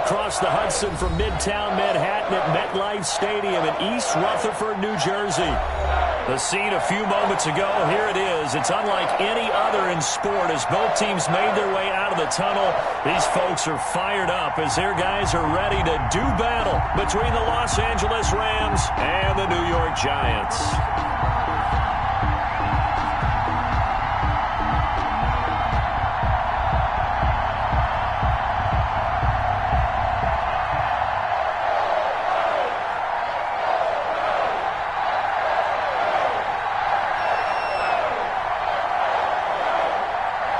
across the Hudson from Midtown Manhattan at MetLife Stadium in East Rutherford, New Jersey. The scene a few moments ago, here it is. It's unlike any other in sport as both teams made their way out of the tunnel. These folks are fired up as their guys are ready to do battle between the Los Angeles Rams and the New York Giants.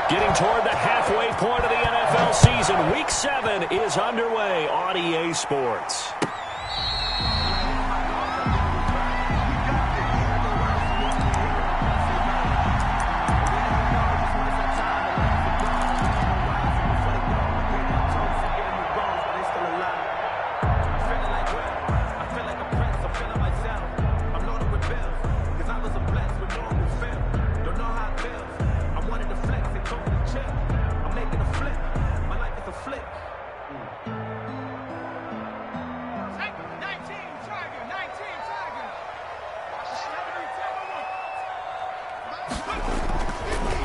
Getting toward the halfway point of the NFL season. Week 7 is underway on EA Sports.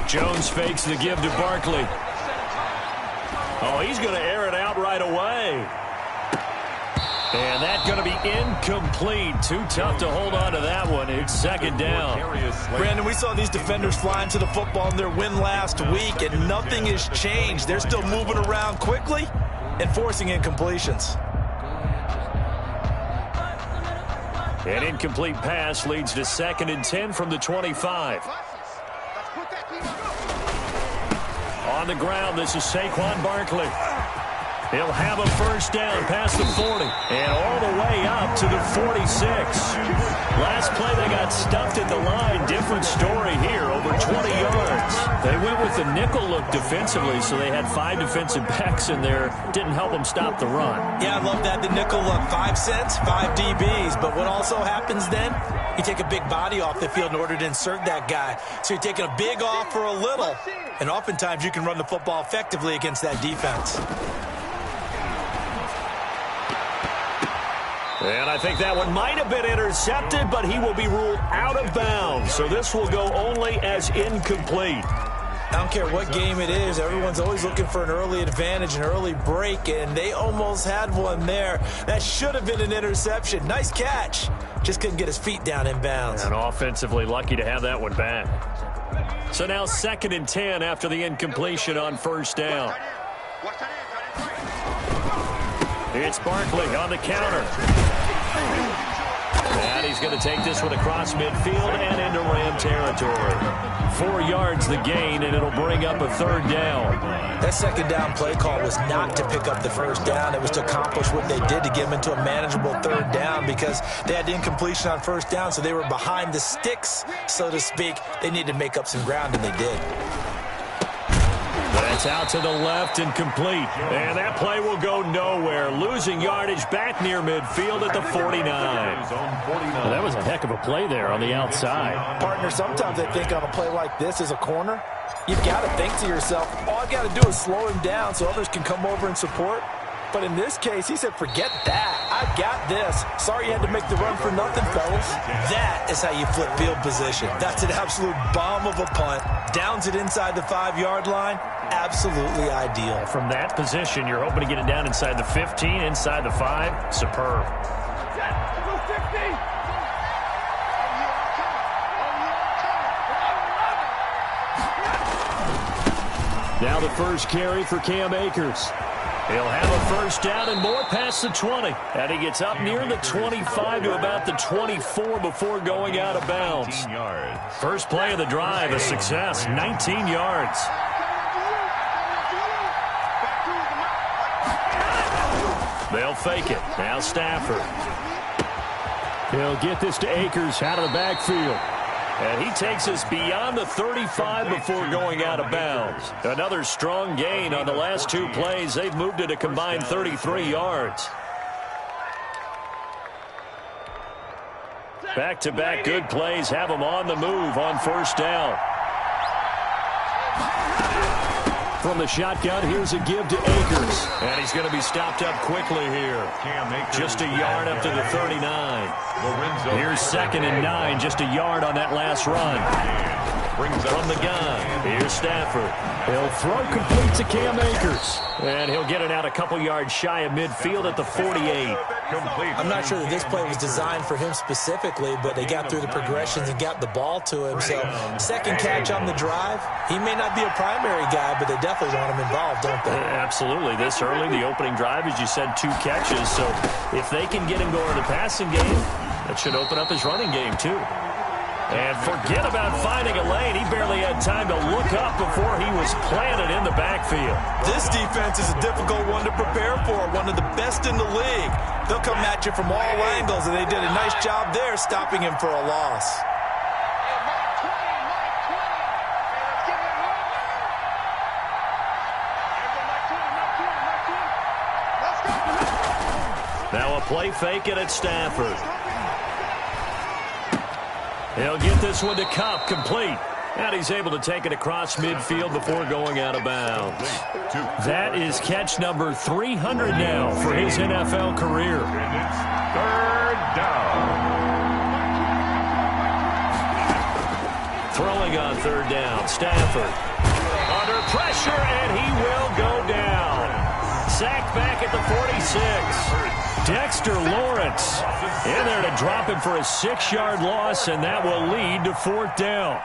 Jones fakes the give to Barkley. Oh, he's going to air it out right away. And that's going to be incomplete. Too tough to hold on to that one. It's second down. Brandon, we saw these defenders fly into the football in their win last week, and nothing has changed. They're still moving around quickly and forcing incompletions. An incomplete pass leads to 2nd and 10 from the 25. On the ground, this is Saquon Barkley. He'll have a first down past the 40 and all the way up to the 46. Last play, they got stuffed at the line. Different story here, over 20 yards. They went with the nickel look defensively, so they had 5 defensive backs in there. Didn't help them stop the run. Yeah, I love that, the nickel look. 5 cents, 5 DBs. But what also happens then, you take a big body off the field in order to insert that guy. So you're taking a big off for a little. And oftentimes you can run the football effectively against that defense. And I think that one might have been intercepted, but he will be ruled out of bounds. So this will go only as incomplete. I don't care what game it is. Everyone's always looking for an early advantage, an early break, and they almost had one there. That should have been an interception. Nice catch. Just couldn't get his feet down in bounds. And offensively lucky to have that one back. So now 2nd and 10 after the incompletion on first down. It's Barkley on the counter. And he's going to take this one across midfield and into Ram territory. 4 yards the gain, and it'll bring up a 3rd down. That 2nd down play call was not to pick up the first down. It was to accomplish what they did to get them into a manageable 3rd down because they had the incompletion on first down, so they were behind the sticks, so to speak. They needed to make up some ground, and they did. That's out to the left and complete. And that play will go nowhere. Losing yardage back near midfield at the 49. Well, that was a heck of a play there on the outside. Partner, sometimes I think on a play like this as a corner, you've got to think to yourself, all I've got to do is slow him down so others can come over and support. But in this case, he said, forget that. I've got this. Sorry you had to make the run for nothing, fellas. That is how you flip field position. That's an absolute bomb of a punt. Downs it inside the 5-yard line. Absolutely ideal. From that position, you're hoping to get it down inside the 15, inside the 5. Superb. Now the first carry for Cam Akers. He'll have a first down and more past the 20. And he gets up near the 25 to about the 24 before going out of bounds. First play of the drive, a success, 19 yards. They'll fake it. Now Stafford. He'll get this to Akers out of the backfield. And he takes us beyond the 35 before going out of bounds. Another strong gain on the last 2 plays. They've moved it a combined 33 yards. Back-to-back good plays have them on the move on first down. From the shotgun, here's a give to Akers. And he's going to be stopped up quickly here. Just a yard up to the 39. Here's 2nd and 9, just a yard on that last run. From the gun, here's Stafford. He'll throw complete to Cam Akers. And he'll get it out a couple yards shy of midfield at the 48. I'm not sure that this play was designed for him specifically, but they got through the progressions and got the ball to him. So, second catch on the drive. He may not be a primary guy, but they definitely want him involved, don't they? Absolutely. This early, the opening drive, as you said, 2 catches. So, if they can get him going in the passing game, that should open up his running game, too. And forget about finding a lane. He barely had time to look up before he was planted in the backfield. This defense is a difficult one to prepare for, one of the best in the league. They'll come at you from all angles, and they did a nice job there stopping him for a loss. Now a play fake it at Stafford. He'll get this one to Kupp, complete. And he's able to take it across midfield before going out of bounds. That is catch number 300 now for his NFL career. 3rd down. Throwing on 3rd down, Stafford. Under pressure, and he will go down. Sacked back at the 46. Dexter Lawrence in there to drop him for a 6-yard loss, and that will lead to 4th down.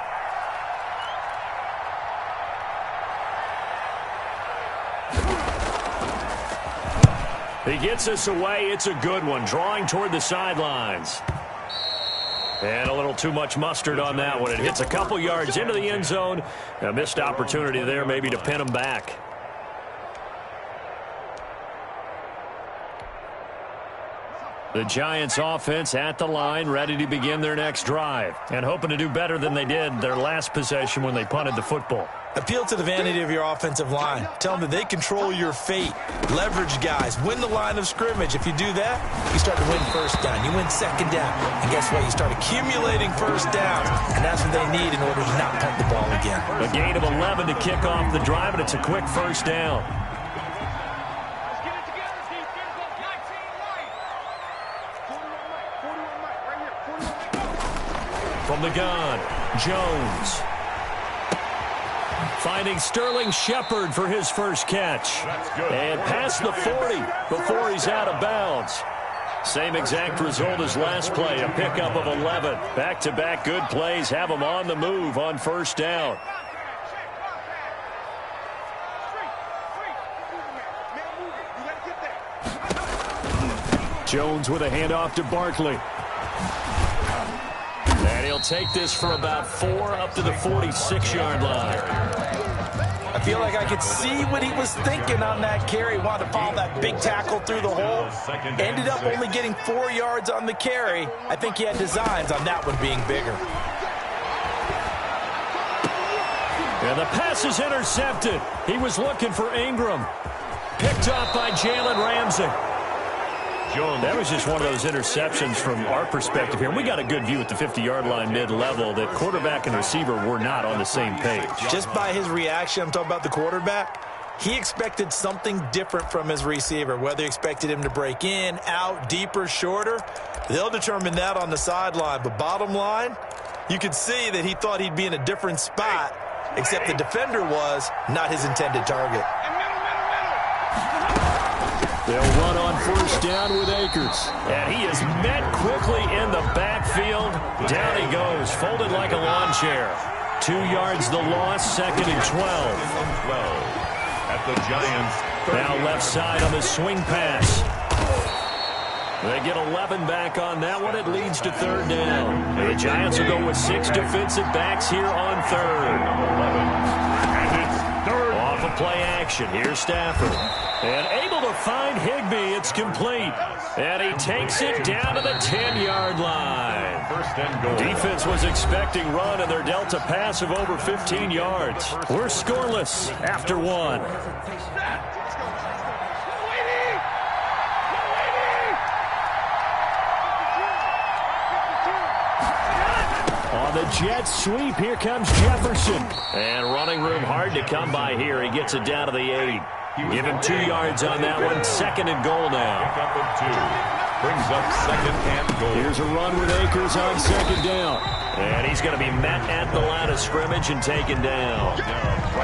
He gets us away. It's a good one, drawing toward the sidelines. And a little too much mustard on that one. It hits a couple yards into the end zone. A missed opportunity there maybe to pin him back. The Giants offense at the line, ready to begin their next drive, and hoping to do better than they did their last possession when they punted the football. Appeal to the vanity of your offensive line. Tell them that they control your fate. Leverage guys. Win the line of scrimmage. If you do that, you start to win 1st down. You win 2nd down. And guess what? You start accumulating 1st downs. And that's what they need in order to not punt the ball again. A gain of 11 to kick off the drive, and it's a quick 1st down. From the gun, Jones. Finding Sterling Shepard for his first catch. And past the 40 before he's out of bounds. Same exact result as last play, a pickup of 11. Back-to-back good plays have him on the move on 1st down. Jones with a handoff to Barkley. And he'll take this for about 4 up to the 46-yard line. I feel like I could see what he was thinking on that carry. Wanted to follow that big tackle through the hole. Ended up only getting 4 yards on the carry. I think he had designs on that one being bigger. And the pass is intercepted. He was looking for Ingram. Picked up by Jalen Ramsey. That was just one of those interceptions from our perspective here. We got a good view at the 50-yard line mid-level that quarterback and receiver were not on the same page. Just by his reaction, I'm talking about the quarterback, he expected something different from his receiver. Whether he expected him to break in, out, deeper, shorter, they'll determine that on the sideline. But bottom line, you could see that he thought he'd be in a different spot, except the defender was not his intended target. They'll run on 1st down with Akers. And he is met quickly in the backfield. Down he goes, folded like a lawn chair. 2 yards the loss, 2nd and 12. At the Giants. Now left side on the swing pass. They get 11 back on that one. It leads to 3rd down. The Giants will go with 6 defensive backs here on 3rd. And it's 3rd. Off of play action. Here's Stafford. And able to find Higbee. It's complete. And he takes it down to the 10-yard line. 1st and goal. Defense was expecting run, and they're dealt a pass of over 15 yards. We're scoreless after 1. On the jet sweep, here comes Jefferson. And running room hard to come by here. He gets it down to the 8. Give him 2 yards on that one. 2nd and goal now. Pickup of 2. Brings up 2nd and goal. Here's a run with Akers on 2nd down. And he's going to be met at the line of scrimmage and taken down.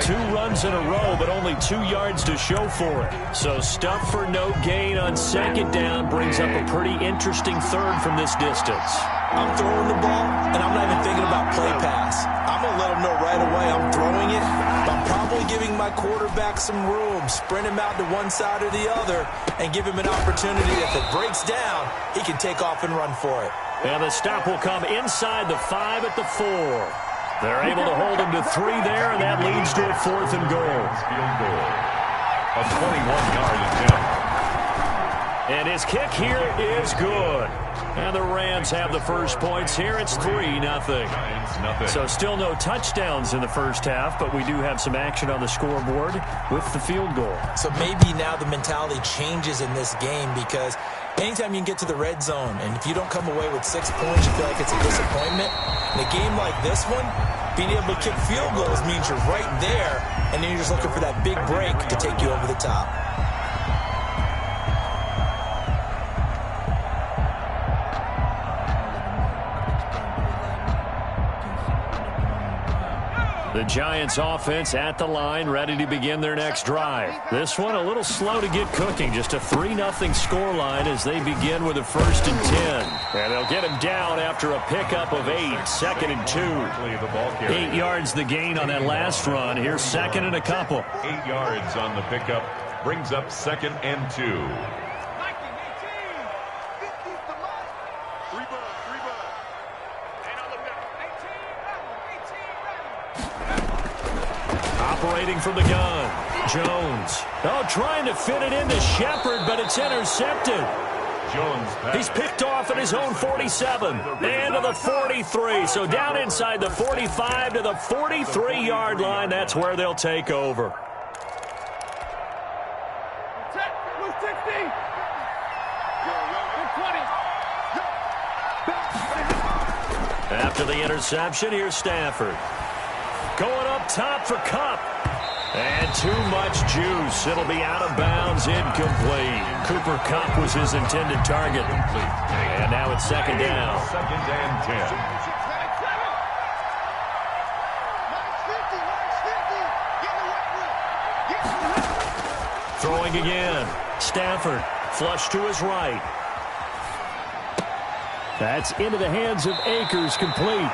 2 runs in a row, but only 2 yards to show for it. So stuff for no gain on 2nd down brings up a pretty interesting 3rd from this distance. I'm throwing the ball, and I'm not even thinking about play pass. I'm going to let him know right away I'm throwing it. But I'm probably giving my quarterback some room, sprint him out to one side or the other, and give him an opportunity. If it breaks down, he can take off and run for it. And the stop will come inside the 5 at the 4. They're able to hold him to 3 there, and that leads to a 4th and goal. Field goal. A 21-yard attempt. And his kick here is good. And the Rams have the first points here. It's 3-0. Giants, nothing. So still no touchdowns in the first half, but we do have some action on the scoreboard with the field goal. So maybe now the mentality changes in this game, because anytime you can get to the red zone, and if you don't come away with 6 points, you feel like it's a disappointment. In a game like this one, being able to kick field goals means you're right there, and then you're just looking for that big break to take you over the top. The Giants offense at the line, ready to begin their next drive. This one a little slow to get cooking. Just a 3-0 scoreline as they begin with a 1st and 10. And they'll get him down after a pickup of 8. 2nd and 2. 8 yards the gain on that last run. Here's 2nd and a couple. 8 yards on the pickup. Brings up 2nd and 2. Operating from the gun, Jones. Oh, trying to fit it into Shepard, but it's intercepted. Jones He's picked off at his own 47 and to the 43. So down inside the 45 to the 43-yard line. That's where they'll take over. After the interception, here's Stafford. Going up top for Kupp. And too much juice. It'll be out of bounds, incomplete. Cooper Kupp was his intended target. And now it's 2nd down. 2nd and 10. Throwing again. Stafford flush to his right. That's into the hands of Akers, complete.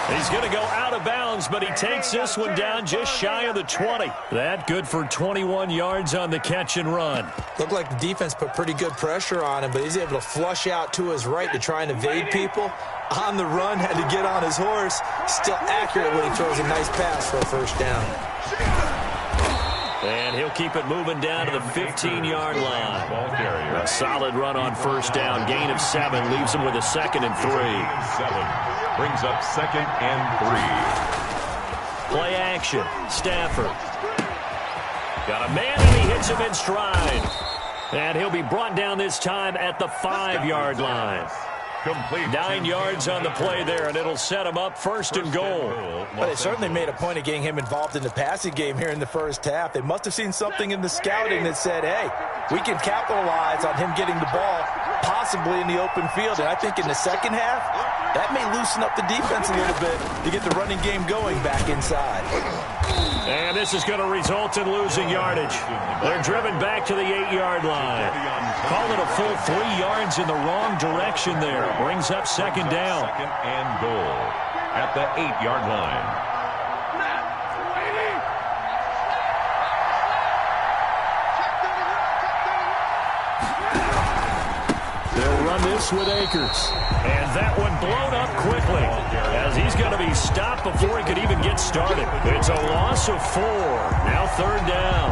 He's going to go out of bounds, but he takes this one down just shy of the 20. That good for 21 yards on the catch and run. Looked like the defense put pretty good pressure on him, but he's able to flush out to his right to try and evade people. On the run, had to get on his horse. Still accurately throws a nice pass for a 1st down. And he'll keep it moving down to the 15-yard line. Ball carrier. A solid run on 1st down. Gain of 7 leaves him with a 2nd and 3. 7. Brings up 2nd and 3. Play action. Stafford. Got a man, and he hits him in stride. And he'll be brought down this time at the 5-yard line. Complete. 9 yards on the play there, and it'll set him up 1st and goal. But they certainly made a point of getting him involved in the passing game here in the first half. They must have seen something in the scouting that said, hey, we can capitalize on him getting the ball possibly in the open field. And I think in the second half, that may loosen up the defense a little bit to get the running game going back inside. And this is going to result in losing yardage. They're driven back to the 8-yard line. Call it a full 3 yards in the wrong direction there. Brings up 2nd down. 2nd and goal at the 8-yard line. They'll run this with Akers. And that one blown up quickly as he's going to be stopped before he could even get started. It's a loss of 4. Now 3rd down.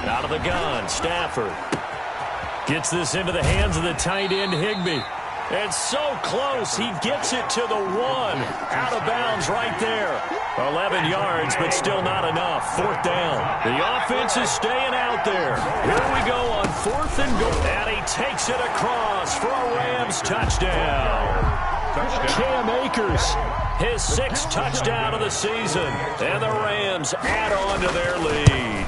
Out of the gun, Stafford. Gets this into the hands of the tight end, Higbee. It's so close. He gets it to the 1. Out of bounds right there. 11 yards, but still not enough. 4th down. The offense is staying out there. Here we go on 4th and goal. And he takes it across for a Rams touchdown. Cam Akers, his 6th touchdown of the season. And the Rams add on to their lead.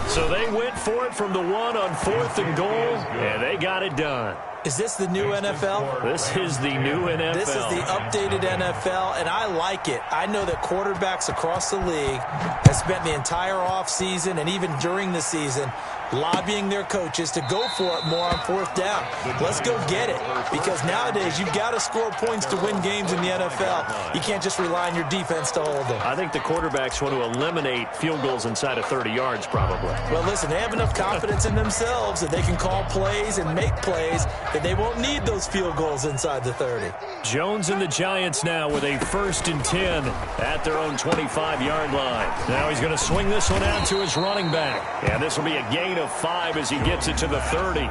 So they went for it from the 1 on 4th and goal, and they got it done. Is this the new NFL? This is the new NFL. This is the updated NFL, and I like it. I know that quarterbacks across the league have spent the entire offseason and even during the season lobbying their coaches to go for it more on 4th down. Let's go get it, because nowadays you've got to score points to win games in the NFL. You can't just rely on your defense to hold them. I think the quarterbacks want to eliminate field goals inside of 30 yards probably. Well, listen, they have enough confidence in themselves that they can call plays and make plays that they won't need those field goals inside the 30. Jones and the Giants now with a 1st and 10 at their own 25-yard line. Now he's going to swing this one out to his running back. And this will be a gain of 5 as he gets it to the 30. The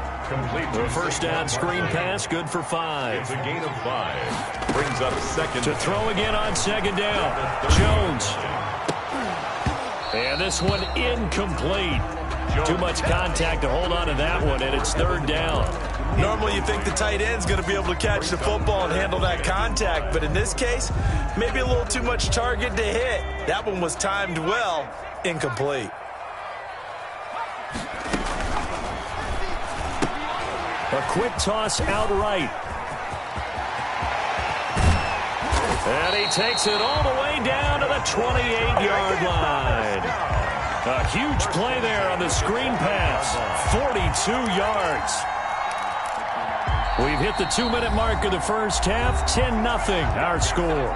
1st down screen pass, good for 5. It's a gain of 5. Brings up 2nd. To throw again on 2nd down. Jones. And this one incomplete. Too much contact to hold on to that one, and it's 3rd down. Normally you think the tight end's going to be able to catch the football and handle that contact, but in this case, maybe a little too much target to hit. That one was timed well, incomplete. A quick toss out right. And he takes it all the way down to the 28-yard line. A huge play there on the screen pass. 42 yards. We've hit the 2-minute mark of the first half. 10-0 our score.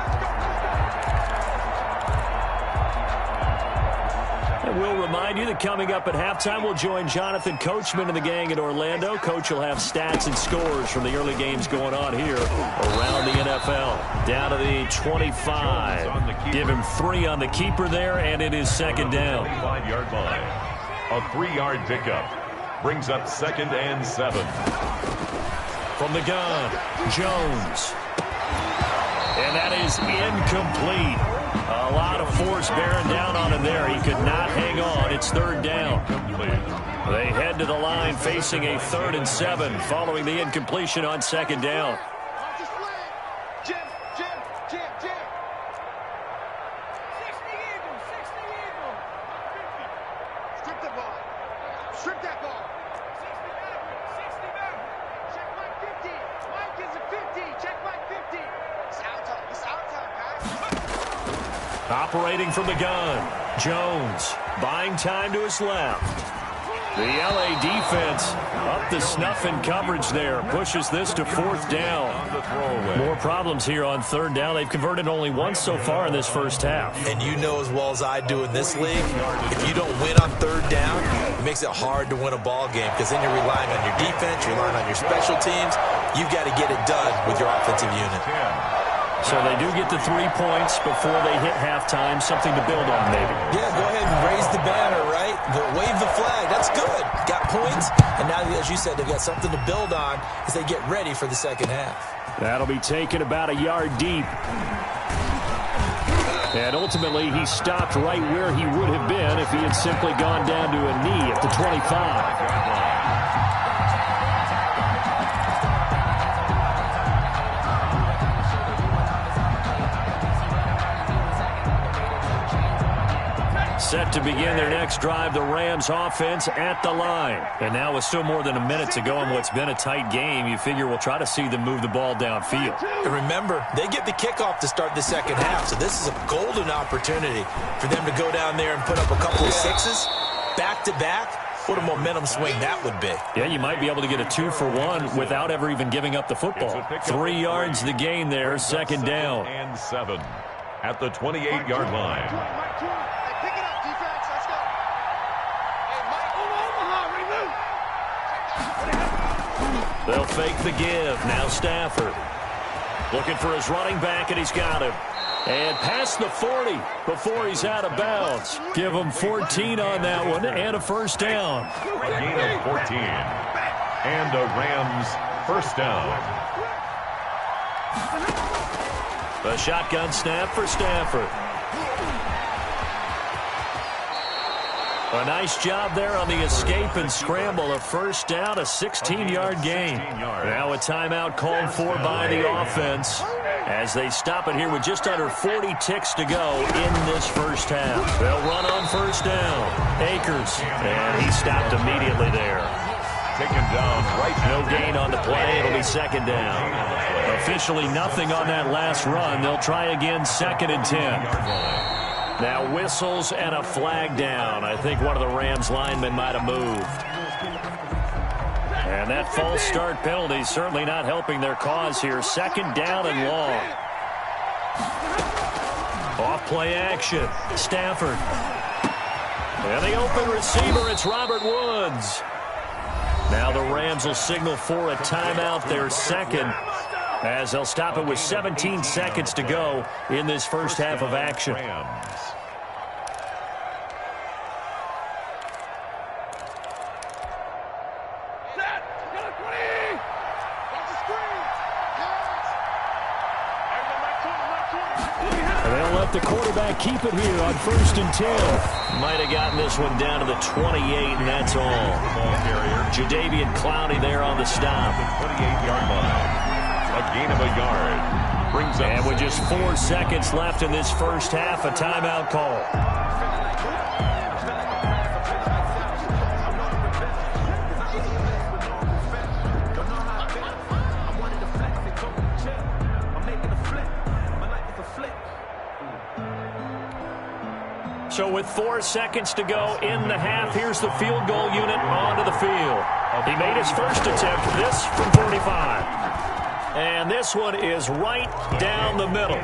And we'll remind you that coming up at halftime, we'll join Jonathan Coachman and the gang in Orlando. Coach will have stats and scores from the early games going on here around the NFL. Down to the 25. Give him 3 on the keeper there, and it is 2nd down. 25-yard line. A 3-yard pickup. Brings up 2nd and 7. From the gun, Jones. And that is incomplete. A lot of force bearing down on him there. He could not hang on. It's 3rd down. They head to the line facing a 3rd and 7 following the incompletion on 2nd down. Operating from the gun, Jones buying time to his left. The LA defense up the snuff in coverage there. Pushes this to 4th down. More problems here on 3rd down. They've converted only once so far in this first half. And you know as well as I do in this league, if you don't win on 3rd down, it makes it hard to win a ball game because then you're relying on your defense, you're relying on your special teams. You've got to get it done with your offensive unit. So they do get the 3 points before they hit halftime. Something to build on, maybe. Yeah, go ahead and raise the banner, right? Wave the flag. That's good. Got points. And now, as you said, they've got something to build on as they get ready for the second half. That'll be taken about a yard deep. And ultimately, he stopped right where he would have been if he had simply gone down to a knee at the 25. Set to begin their next drive, the Rams offense at the line. And now with still more than a minute to go in what's been a tight game, you figure we'll try to see them move the ball downfield. And remember, they get the kickoff to start the second half, so this is a golden opportunity for them to go down there and put up a couple of sixes back-to-back. What a momentum swing that would be. Yeah, you might be able to get a 2-for-1 without ever even giving up the football. 3 yards the gain there, 2nd down. And 7 at the 28-yard line. They'll fake the give. Now Stafford looking for his running back, and he's got him. And past the 40 before he's out of bounds. Give him 14 on that one and a 1st down. A gain of 14. And a Rams 1st down. A shotgun snap for Stafford. A nice job there on the escape and scramble. A first down, a 16-yard gain. Now a timeout called for by the offense as they stop it here with just under 40 ticks to go in this first half. They'll run on first down. Akers, and he stopped immediately there. Taken down right. No gain on the play. It'll be second down. Officially nothing on that last run. They'll try again, second and 10. Now whistles and a flag down. I think one of the Rams linemen might have moved. And that false start penalty certainly not helping their cause here. Second down and long. Off play action. Stafford. And the open receiver, it's Robert Woods. Now the Rams will signal for a timeout, their second, as they'll stop it with 17 seconds to go in this first half of action. They'll let the quarterback keep it here on first and 10. Might have gotten this one down to the 28, and that's all. Jadeveon Clowney there on the stop. 28-yard line. A gain of a yard. Brings up. And with just 4 seconds left in this first half, a timeout call. So with 4 seconds to go in the half, here's the field goal unit onto the field. He made his first attempt, this from 45. And this one is right down the middle.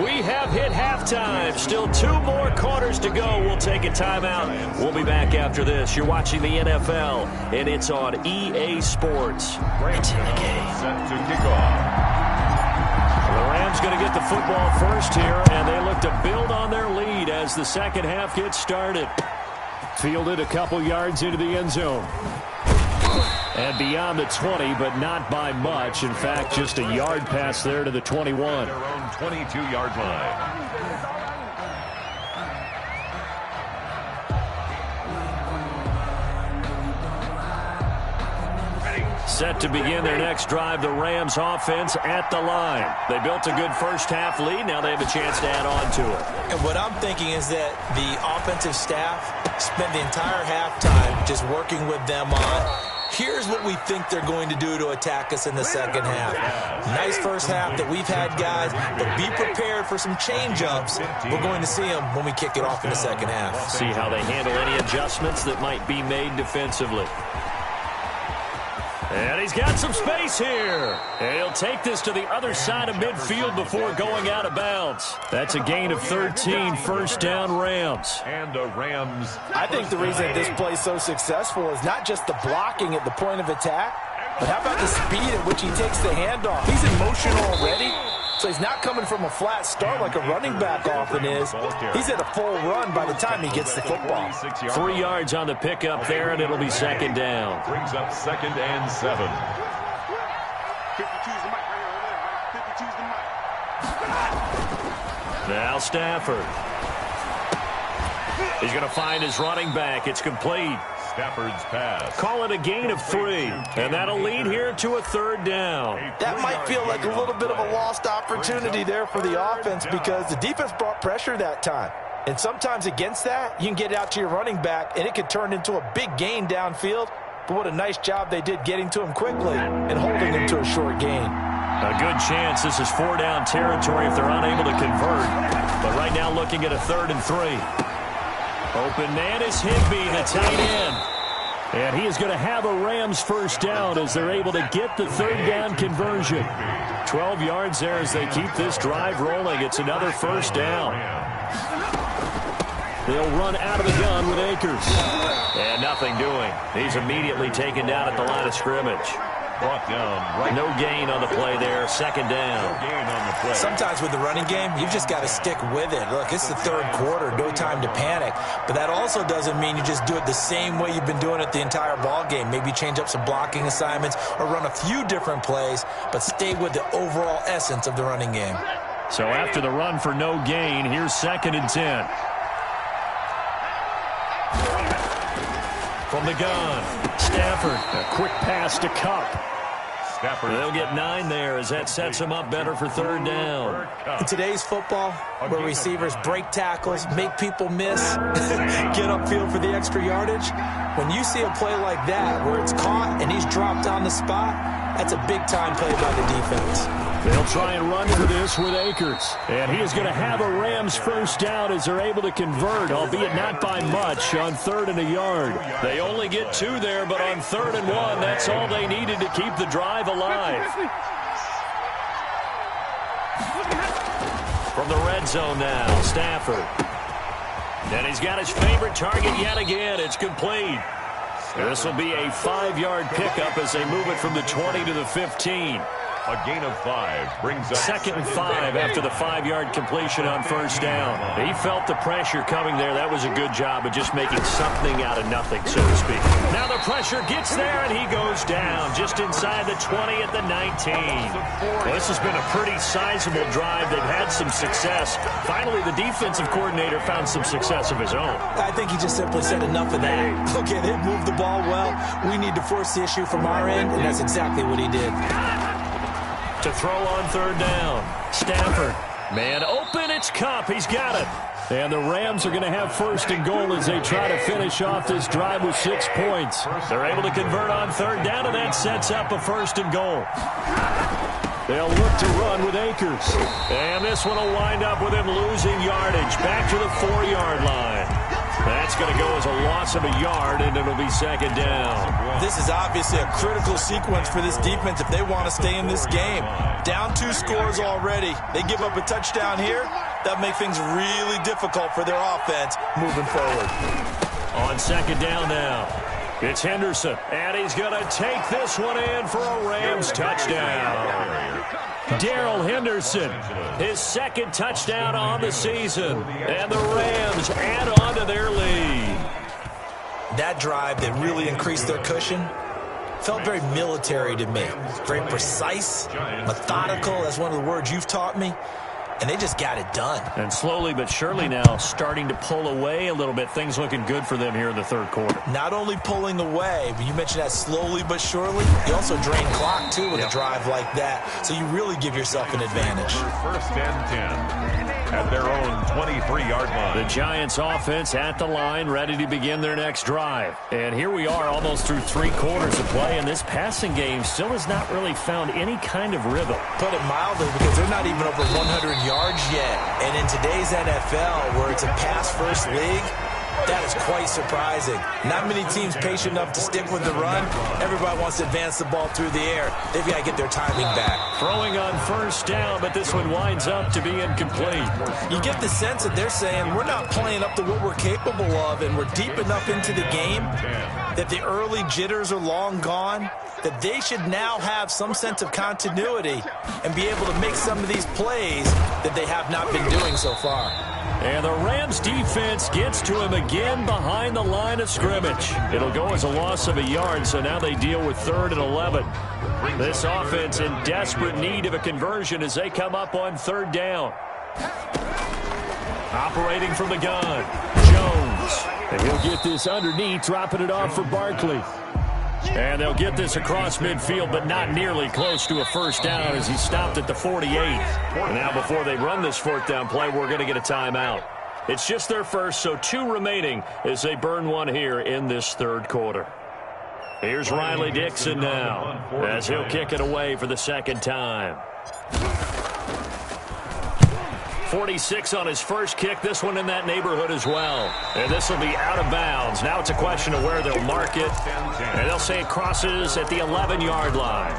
We have hit halftime. Still 2 more quarters to go. We'll take a timeout. We'll be back after this. You're watching the NFL, and it's on EA Sports. It's in the game. Set to kick off. The Rams going to get the football first here, and they look to build on their lead as the second half gets started. Fielded a couple yards into the end zone. And beyond the 20, but not by much. In fact, just a yard pass there to the 21. Their own 22-yard line. Set to begin their next drive, the Rams offense at the line. They built a good first half lead. Now they have a chance to add on to it. And what I'm thinking is that the offensive staff spent the entire halftime just working with them on, here's what we think they're going to do to attack us in the second half. Nice first half that we've had, guys, but be prepared for some change-ups. We're going to see them when we kick it off in the second half. See how they handle any adjustments that might be made defensively. And he's got some space here. And he'll take this to the other side of midfield before going out of bounds. That's a gain of 13, first down Rams. And the Rams. I think the reason this play is so successful is not just the blocking at the point of attack, but how about the speed at which he takes the handoff? He's in motion already, so he's not coming from a flat start like a running back often is. He's at a full run by the time he gets the football. 3 yards on the pickup there, and it'll be second down. Brings up second and 7. Now Stafford. He's going to find his running back. It's complete. Stafford's pass. Call it a gain of 3, and that'll lead here to a third down. That might feel like a little bit of a lost opportunity there for the offense because the defense brought pressure that time. And sometimes against that, you can get out to your running back, and it could turn into a big gain downfield. But what a nice job they did getting to him quickly and holding him to a short gain. A good chance this is 4-down territory if they're unable to convert. But right now looking at a 3rd and 3. Open man is Higbee, the tight end. And he is going to have a Rams first down as they're able to get the 3rd down conversion. 12 yards there as they keep this drive rolling. It's another first down. They'll run out of the gun with Akers. And nothing doing. He's immediately taken down at the line of scrimmage. Brought down right. No gain on the play there. Second down. No gain on the play. Sometimes with the running game, you've just got to stick with it. Look, it's the 3rd quarter. No time to panic. But that also doesn't mean you just do it the same way you've been doing it the entire ball game. Maybe change up some blocking assignments or run a few different plays, but stay with the overall essence of the running game. So after the run for no gain, here's 2nd and 10. From the gun, Stafford. A quick pass to Cup. They'll get 9 there as that sets them up better for 3rd down. In today's football, where receivers break tackles, make people miss, get upfield for the extra yardage, when you see a play like that where it's caught and he's dropped on the spot, that's a big-time play by the defense. They'll try and run for this with Akers. And he is going to have a Rams 1st down as they're able to convert, albeit not by much, on 3rd and a yard. They only get 2 there, but on 3rd and 1, that's all they needed to keep the drive alive. From the red zone now, Stafford. And he's got his favorite target yet again. It's complete. This will be a 5-yard pickup as they move it from the 20 to the 15. A gain of 5 brings up 2nd and 5 after the 5-yard completion on 1st down. He felt the pressure coming there. That was a good job of just making something out of nothing, so to speak. Now the pressure gets there, and he goes down just inside the 20 at the 19. Well, this has been a pretty sizable drive. They've had some success. Finally, the defensive coordinator found some success of his own. I think he just simply said enough of that. Okay, they've moved the ball well. We need to force the issue from our end, and that's exactly what he did. To throw on 3rd down. Stafford. Man open, it's Cup. He's got it. And the Rams are going to have 1st and goal as they try to finish off this drive with 6 points. They're able to convert on 3rd down, and that sets up a 1st and goal. They'll look to run with Akers. And this one will wind up with him losing yardage. Back to the 4-yard line. That's going to go as a loss of a yard, and it'll be 2nd down. This is obviously a critical sequence for this defense if they want to stay in this game. Down 2 scores already. They give up a touchdown here. That makes things really difficult for their offense moving forward. On 2nd down now, it's Henderson. And he's going to take this one in for a Rams touchdown. Darrell Henderson, his 2nd touchdown on the season. And the Rams add on to their lead. That drive that really increased their cushion felt very military to me. Very precise, methodical. That's one of the words you've taught me. And they just got it done. And slowly but surely now starting to pull away a little bit. Things looking good for them here in the 3rd quarter. Not only pulling away, but you mentioned that slowly but surely. You also drain clock, too, with a drive like that. So you really give yourself an advantage. 1st and 10 at their own 23-yard line. The Giants offense at the line, ready to begin their next drive. And here we are almost through 3 quarters of play, and this passing game still has not really found any kind of rhythm. Put it mildly, because they're not even over 100 yards yet. And in today's NFL, where it's a pass-first league, that is quite surprising. Not many teams patient enough to stick with the run. Everybody wants to advance the ball through the air. They've got to get their timing back. Throwing on 1st down, but this one winds up to be incomplete. You get the sense that they're saying we're not playing up to what we're capable of, and we're deep enough into the game that the early jitters are long gone, that they should now have some sense of continuity and be able to make some of these plays that they have not been doing so far. And the Rams defense gets to him again behind the line of scrimmage. It'll go as a loss of a yard, so now they deal with 3rd and 11. This offense in desperate need of a conversion as they come up on 3rd down. Operating from the gun, Jones. And he'll get this underneath, dropping it off for Barkley. And they'll get this across midfield, but not nearly close to a 1st down as he stopped at the 48. Now before they run this 4th down play, we're going to get a timeout. It's just their first, so 2 remaining as they burn one here in this 3rd quarter. Here's Riley Dixon now as he'll kick it away for the 2nd time. 46 on his first kick. This one in that neighborhood as well. And this will be out of bounds. Now it's a question of where they'll mark it. And they'll say it crosses at the 11-yard line.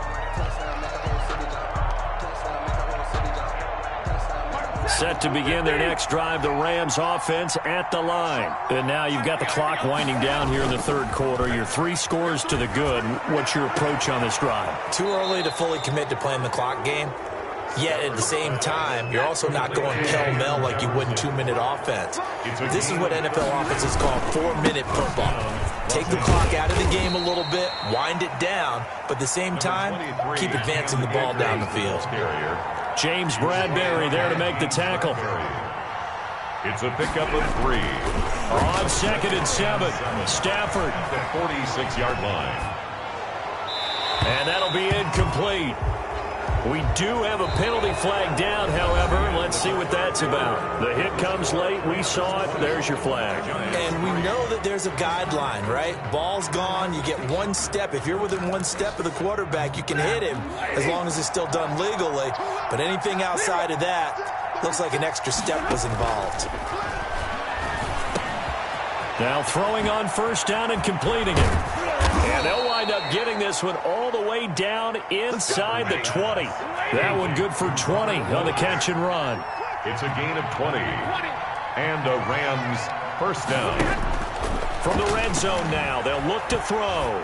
Set to begin their next drive, the Rams offense at the line. And now you've got the clock winding down here in the 3rd quarter. You're 3 scores to the good. What's your approach on this drive? Too early to fully commit to playing the clock game. Yet at the same time, you're also not going pell-mell like you would in 2-minute offense. This is what NFL offenses call 4-minute football. Take the clock out of the game a little bit, wind it down, but at the same time, keep advancing the ball down the field. James Bradbury there to make the tackle. It's a pickup of 3. On 2nd and 7, Stafford. The 46-yard line. And that'll be incomplete. We do have a penalty flag down, however. Let's see what that's about. The hit comes late. We saw it. There's your flag. And we know that there's a guideline, right? Ball's gone. You get 1 step. If you're within 1 step of the quarterback, you can hit him as long as it's still done legally. But anything outside of that, looks like an extra step was involved. Now throwing on 1st down and completing it. And they'll wind up getting this one all the way down inside the 20. That one good for 20 on the catch and run. It's a gain of 20. And a Rams 1st down. From the red zone now, they'll look to throw.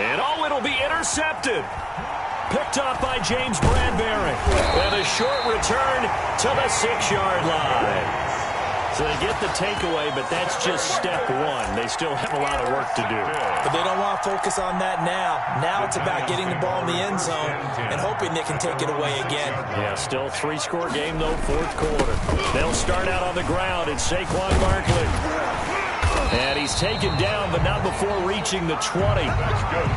And it'll be intercepted. Picked up by James Bradbury. And a short return to the 6-yard line. So they get the takeaway, but that's just step 1. They still have a lot of work to do. But they don't want to focus on that now. Now it's about getting the ball in the end zone and hoping they can take it away again. Yeah, still 3-score game, though, 4th quarter. They'll start out on the ground. It's Saquon Barkley. And he's taken down, but not before reaching the 20.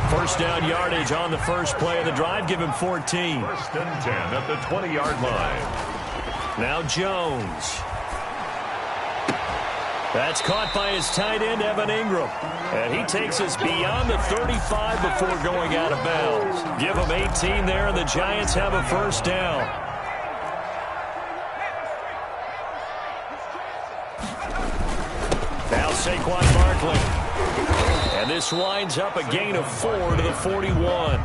1st down yardage on the first play of the drive. Give him 14. 1st and 10 at the 20-yard line. Now Jones. That's caught by his tight end, Evan Ingram. And he takes us beyond the 35 before going out of bounds. Give him 18 there, and the Giants have a 1st down. Now Saquon Barkley. And this winds up a gain of 4 to the 41.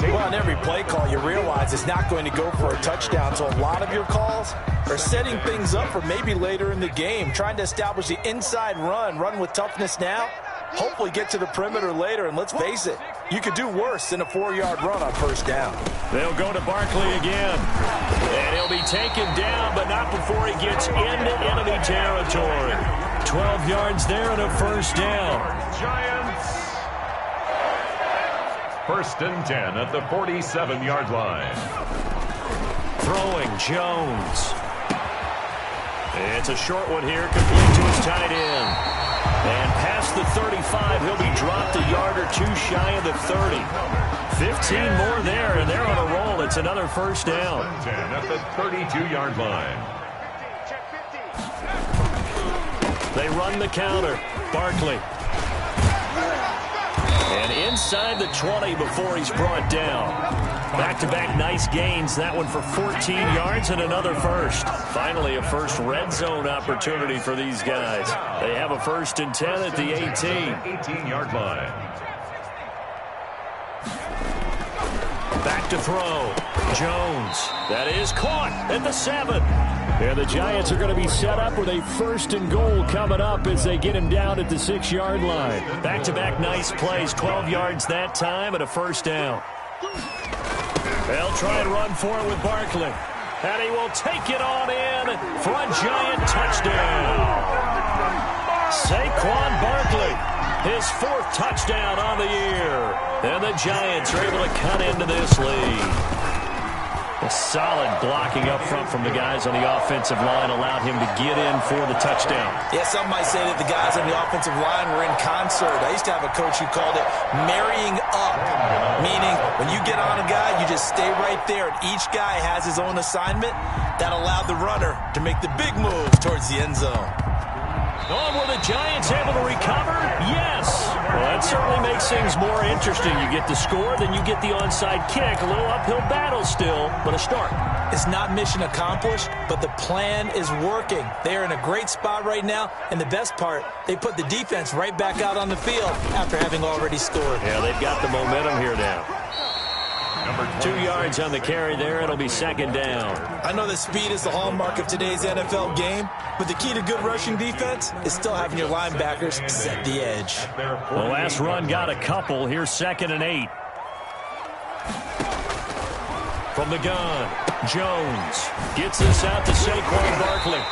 Well, on every play call, you realize it's not going to go for a touchdown. So a lot of your calls are setting things up for maybe later in the game, trying to establish the inside run with toughness now, hopefully get to the perimeter later. And let's face it, you could do worse than a 4-yard run on 1st down. They'll go to Barkley again. And he'll be taken down, but not before he gets into enemy territory. 12 yards there and a 1st down. Giants. 1st and 10 at the 47-yard line. Throwing Jones. It's a short one here, complete to his tight end. And past the 35, he'll be dropped a yard or 2 shy of the 30. 15 more there, and they're on a roll. It's another 1st down. 10 at the 32-yard line. They run the counter. Barkley. And inside the 20 before he's brought down. Back-to-back nice gains. That one for 14 yards and another 1st. Finally, a first red zone opportunity for these guys. They have a 1st and 10 at the 18. 18-yard line. Back to throw. Jones. That is caught at the 7. And the Giants are going to be set up with a 1st and goal coming up as they get him down at the 6-yard line. Back-to-back nice plays. 12 yards that time and a 1st down. They'll try and run for it with Barkley. And he will take it on in for a Giant touchdown. Saquon Barkley, his 4th touchdown on the year. And the Giants are able to cut into this lead. A solid blocking up front from the guys on the offensive line allowed him to get in for the touchdown. Yeah, some might say that the guys on the offensive line were in concert. I used to have a coach who called it marrying up, meaning when you get on a guy, you just stay right there, and each guy has his own assignment. That allowed the runner to make the big move towards the end zone. Oh, were the Giants able to recover? Yes. Well, that certainly makes things more interesting. You get the score, then you get the onside kick. A little uphill battle still, but a start. It's not mission accomplished, but the plan is working. They are in a great spot right now, and the best part, they put the defense right back out on the field after having already scored. Yeah, they've got the momentum here now. 2 yards on the carry there. It'll be 2nd down. I know that speed is the hallmark of today's NFL game, but the key to good rushing defense is still having your linebackers set the edge. The last run got a couple. Here's 2nd and 8. From the gun, Jones gets this out to Saquon Barkley.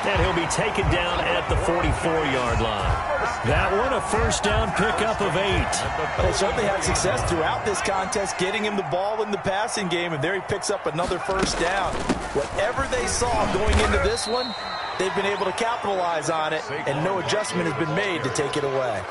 And he'll be taken down at the 44-yard line. That one, a first down pickup of 8. They certainly had success throughout this contest, getting him the ball in the passing game, and there he picks up another first down. Whatever they saw going into this one, they've been able to capitalize on it, and no adjustment has been made to take it away.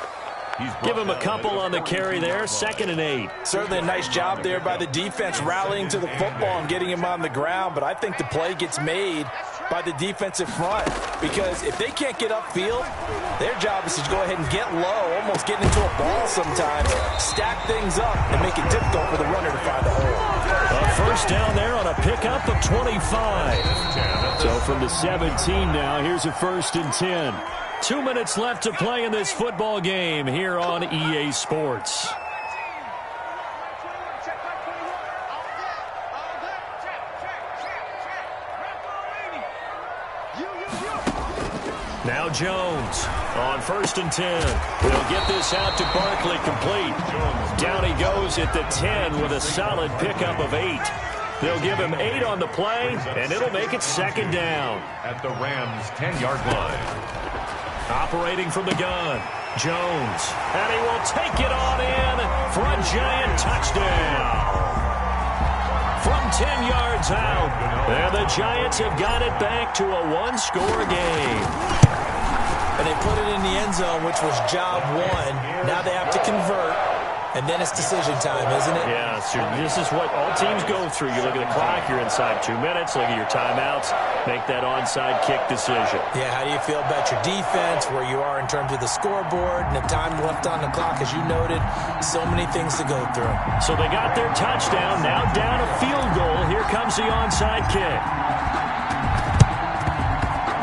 Give him a couple on the carry there, 2nd and 8. Certainly a nice job there by the defense rallying to the football and getting him on the ground, but I think the play gets made by the defensive front, because if they can't get upfield, their job is to go ahead and get low, almost get into a ball sometimes, stack things up, and make it difficult for the runner to find a hole. A first down there on a pickup of 25. So from the 17 now, here's a 1st and 10. 2 minutes left to play in this football game here on EA Sports. Now Jones on 1st and 10. He'll get this out to Barkley, complete. Down he goes at the 10 with a solid pickup of 8. They'll give him 8 on the play, and it'll make it 2nd down. At the Rams' 10-yard line. Operating from the gun, Jones. And he will take it on in for a giant touchdown. From 10 yards out, and the Giants have got it back to a one-score game. And they put it in the end zone, which was job one. Now they have to convert, and then it's decision time, isn't it? Yeah, so this is what all teams go through. You look at the clock, you're inside 2 minutes, look at your timeouts, make that onside kick decision. Yeah, how do you feel about your defense, where you are in terms of the scoreboard, and the time left on the clock, as you noted, so many things to go through. So they got their touchdown, now down a field goal. Here comes the onside kick.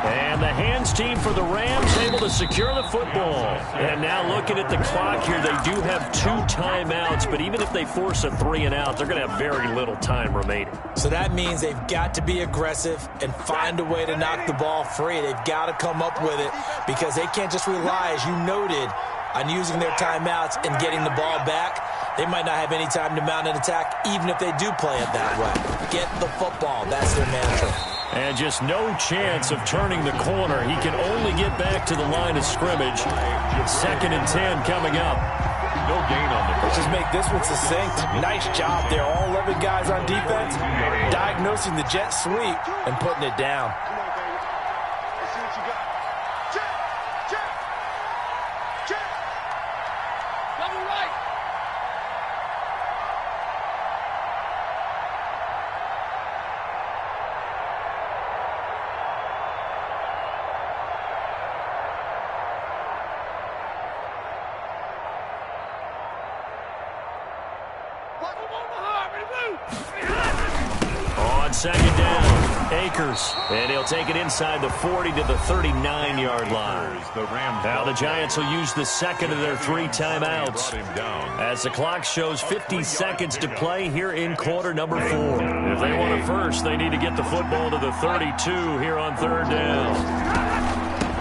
And the hands team for the Rams able to secure the football. And now looking at the clock here, they do have 2 timeouts, but even if they force a 3 and out, they're going to have very little time remaining. So that means they've got to be aggressive and find a way to knock the ball free. They've got to come up with it, because they can't just rely, as you noted, on using their timeouts and getting the ball back. They might not have any time to mount an attack, even if they do play it that way. Get the football. That's their mantra. And just no chance of turning the corner. He can only get back to the line of scrimmage. 2nd and 10 coming up. No gain on the play. Let's just make this one succinct. Nice job there. All 11 guys on defense diagnosing the jet sweep and putting it down. On 2nd down, Akers. And he'll take it inside the 40 to the 39-yard line. Now the Giants will use the 2nd of their 3 timeouts, as the clock shows 50 seconds to play here in quarter number 4. If they want it first, they need to get the football to the 32 here on 3rd down.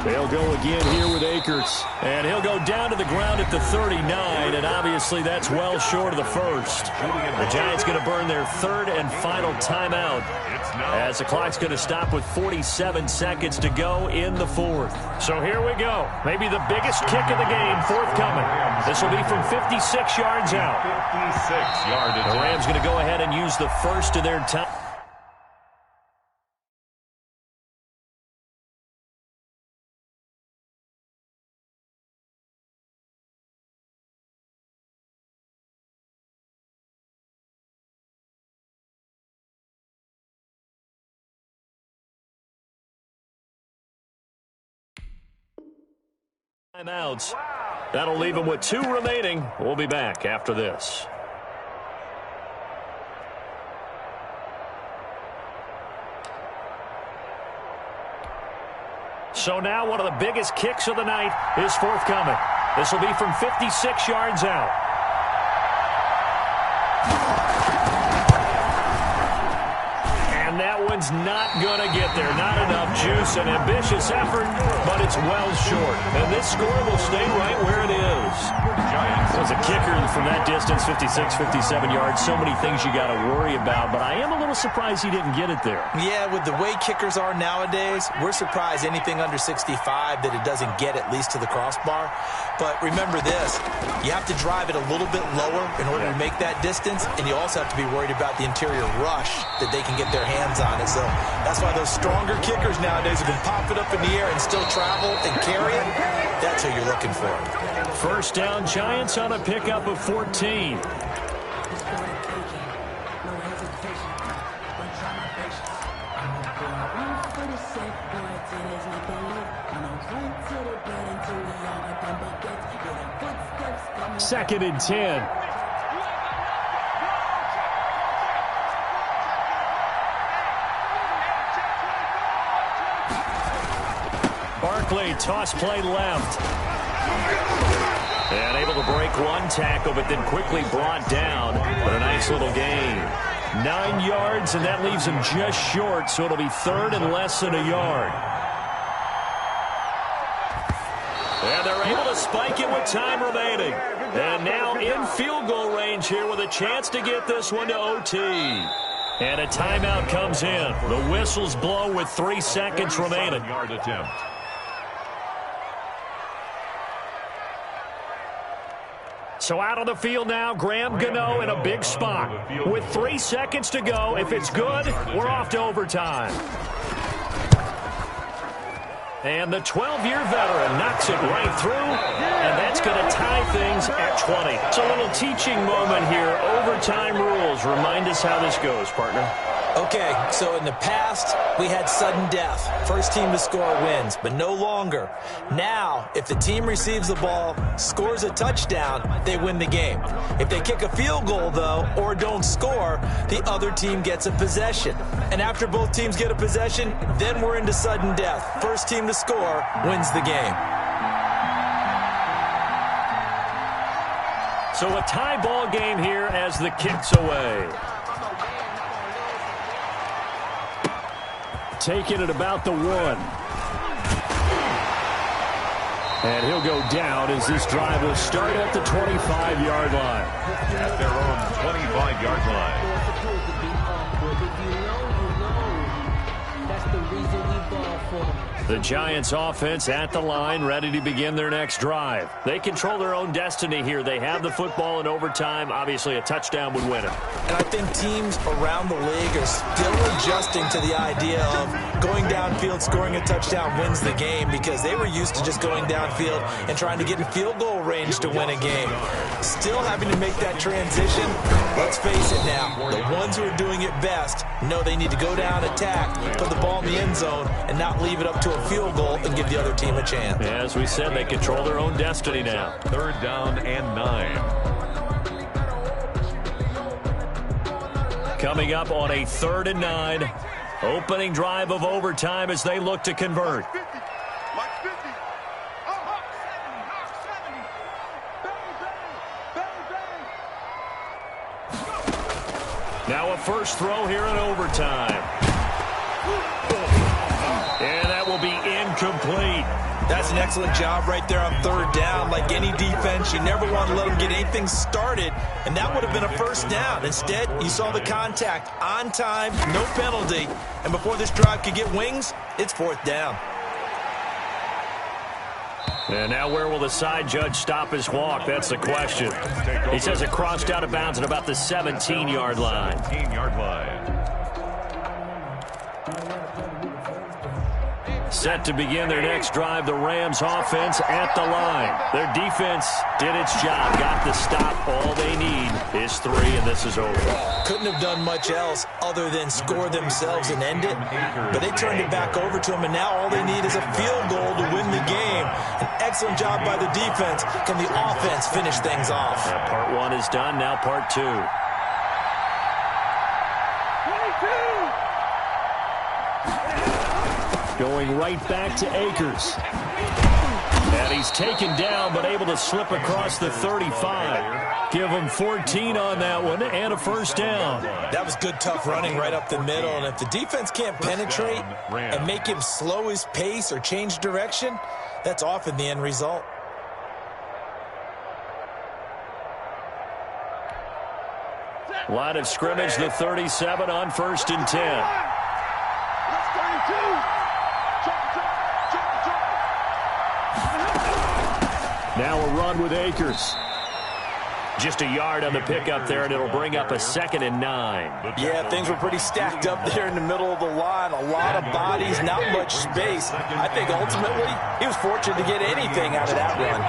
They'll go again here with Akers. And he'll go down to the ground at the 39, and obviously that's well short of the first. The Giants going to burn their 3rd and final timeout, as the clock's going to stop with 47 seconds to go in the 4th. So here we go. Maybe the biggest kick of the game forthcoming. This will be from 56 yards out. 56 yards. The Rams going to go ahead and use the first of their time. Timeouts. That'll leave them with 2 remaining. We'll be back after this. So now one of the biggest kicks of the night is forthcoming. This will be from 56 yards out. And that one one's not going to get there. Not enough juice, an ambitious effort, but it's well short. And this score will stay right where it is. As a kicker from that distance, 56, 57 yards, so many things you got to worry about, but I am a little surprised he didn't get it there. Yeah, with the way kickers are nowadays, we're surprised anything under 65 that it doesn't get at least to the crossbar. But remember this, you have to drive it a little bit lower in order to make that distance, and you also have to be worried about the interior rush that they can get their hands on it. So that's why those stronger kickers nowadays who can pop it up in the air and still travel and carry it, that's who you're looking for. First down, Giants on a pickup of 14. Second and 10. Barkley, toss play left. And able to break one tackle, but then quickly brought down. But a nice little gain. 9 yards, and that leaves him just short, so it'll be third and less than a yard. And they're able to spike it with time remaining. And now in field goal range here with a chance to get this one to OT. And a timeout comes in. The whistles blow with 3 seconds remaining. Yard attempt. So out on the field now, Graham Gano in a big spot. With 3 seconds to go, if it's good, we're off to overtime. And the 12-year veteran knocks it right through, and that's going to tie things at 20. It's a little teaching moment here. Overtime rules. Remind us how this goes, partner. Okay, so in the past, we had sudden death. First team to score wins, but no longer. Now, if the team receives the ball, scores a touchdown, they win the game. If they kick a field goal, though, or don't score, the other team gets a possession. And after both teams get a possession, then we're into sudden death. First team to score wins the game. So a tie ball game here as the kick's away. Taking it about the 1. And he'll go down as this drive will start at the 25-yard line. At their own 25-yard line. The Giants offense at the line, ready to begin their next drive. They control their own destiny here. They have the football in overtime. Obviously, a touchdown would win it. And I think teams around the league are still adjusting to the idea of going downfield, scoring a touchdown wins the game, because they were used to just going downfield and trying to get in field goal range to win a game. Still having to make that transition. Let's face it now, the ones who are doing it best know they need to go down, attack, put the ball in the end zone, and not leave it up to a field goal and give the other team a chance. As we said, they control their own destiny now. Third down and 9. Coming up on a 3rd and 9. Opening drive of overtime as they look to convert. Now a first throw here in overtime. And that will be incomplete. That's an excellent job right there on 3rd down. Like any defense, you never want to let them get anything started, and that would have been a first down. Instead, you saw the contact on time, no penalty, and before this drive could get wings, it's 4th down. And now where will the side judge stop his walk? That's the question. He says it crossed out of bounds at about the 17-yard line. 17-yard line. Set to begin their next drive, the Rams offense at the line. Their defense did its job, got the stop. All they need is 3, and this is over. Couldn't have done much else other than score themselves and end it, but they turned it back over to them, and now all they need is a field goal to win the game. An excellent job by the defense. Can the offense finish things off? Part 1 is done, now part 2. Going right back to Akers. And he's taken down, but able to slip across the 35. Give them 14 on that one and a first down. That was good, tough running right up the middle. And if the defense can't penetrate and make him slow his pace or change direction, that's often the end result. Line of scrimmage, the 37 on 1st and 10. Now a run with Akers. Just a yard on the pickup there, and it'll bring up a 2nd and 9. Yeah, things were pretty stacked up there in the middle of the line. A lot of bodies, not much space. I think ultimately he was fortunate to get anything out of that run.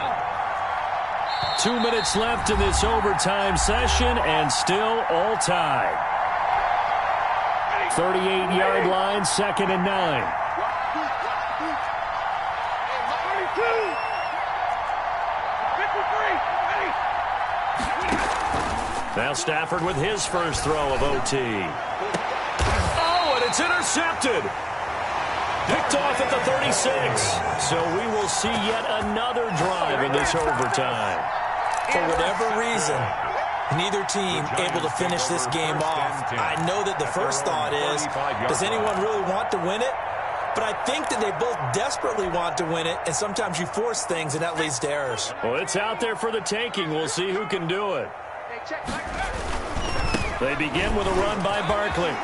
2 minutes left in this overtime session, and still all tied. 38-yard line, 2nd and 9. Now Stafford with his first throw of OT. Oh, and it's intercepted. Picked off at the 36. So we will see yet another drive in this overtime. For whatever reason, neither team able to finish this game off. I know that the first thought is, does anyone really want to win it? But I think that they both desperately want to win it, and sometimes you force things, and that leads to errors. Well, it's out there for the taking. We'll see who can do it. They begin with a run by Barkley.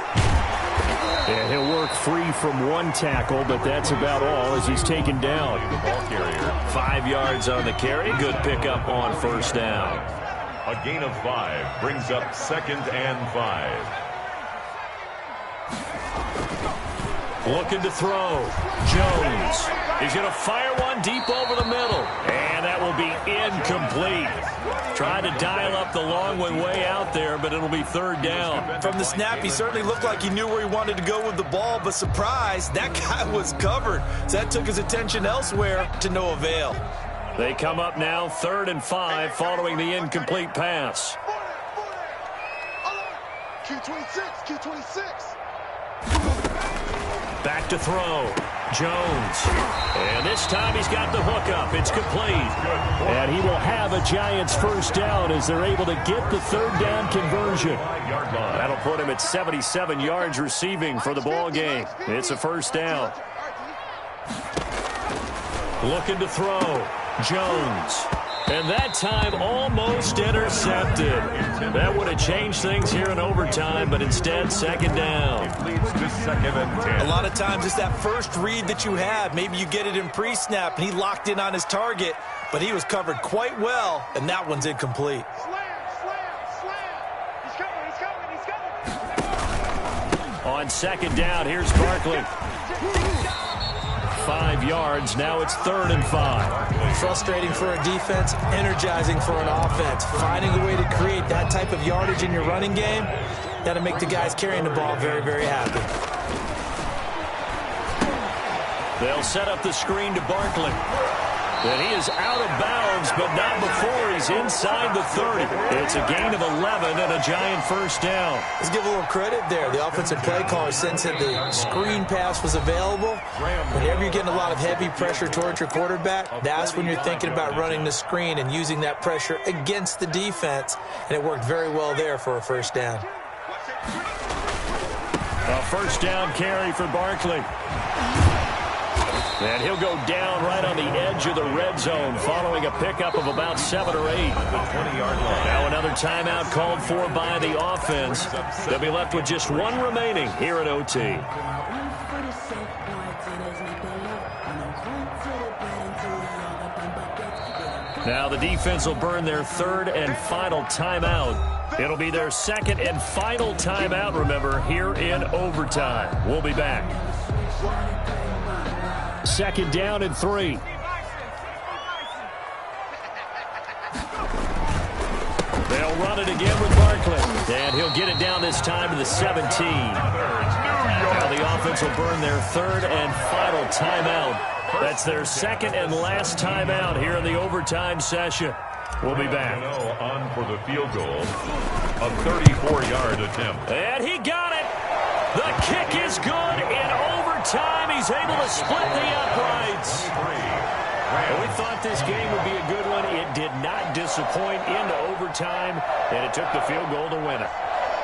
And he'll work free from one tackle, but that's about all as he's taken down. Ball carrier. 5 yards on the carry. Good pickup on first down. A gain of 5 brings up 2nd and 5. Looking to throw. Jones. He's going to fire one deep over the middle. And that will be incomplete. Trying to dial up the long one way out there, but it'll be 3rd down. From the snap, he certainly looked like he knew where he wanted to go with the ball, but surprise, that guy was covered. So that took his attention elsewhere to no avail. They come up now 3rd and 5 following the incomplete pass. Q26. Back to throw. Jones. And this time he's got the hook up. It's complete. And he will have a Giants first down as they're able to get the 3rd down conversion. That'll put him at 77 yards receiving for the ball game. It's a first down. Looking to throw. Jones. And that time almost intercepted. That would have changed things here in overtime, but instead 2nd down. It leads to 2nd and 10. A lot of times it's that first read that you have. Maybe you get it in pre-snap, and he locked in on his target, but he was covered quite well, and that one's incomplete. On 2nd down, here's Barkley. 5 yards. Now it's 3rd and 5. Frustrating for a defense, energizing for an offense. Finding a way to create that type of yardage in your running game, that'll make the guys carrying the ball very, very happy. They'll set up the screen to Barkley. And he is out of bounds, but not before he's inside the 30. It's a gain of 11 and a Giant first down. Let's give a little credit there. The offensive play caller since that the screen pass was available. Whenever you're getting a lot of heavy pressure towards your quarterback, that's when you're thinking about running the screen and using that pressure against the defense. And it worked very well there for a first down. A first down carry for Barkley. And he'll go down right on the edge of the red zone following a pickup of about 7 or 8. The 20-yard line. Now another timeout called for by the offense. They'll be left with just 1 remaining here at OT. Now the defense will burn their 3rd and final timeout. It'll be their 2nd and final timeout, remember, here in overtime. We'll be back. 2nd down and 3. They'll run it again with Barkley. And he'll get it down this time to the 17. Now the offense will burn their 3rd and final timeout. That's their 2nd and last timeout here in the overtime session. We'll be back. On for the field goal. A 34-yard attempt. And he got it. The kick is good in overtime. He's able to split the uprights. We thought thought this game would be a good one. It did not disappoint into overtime, and it took the field goal to win it.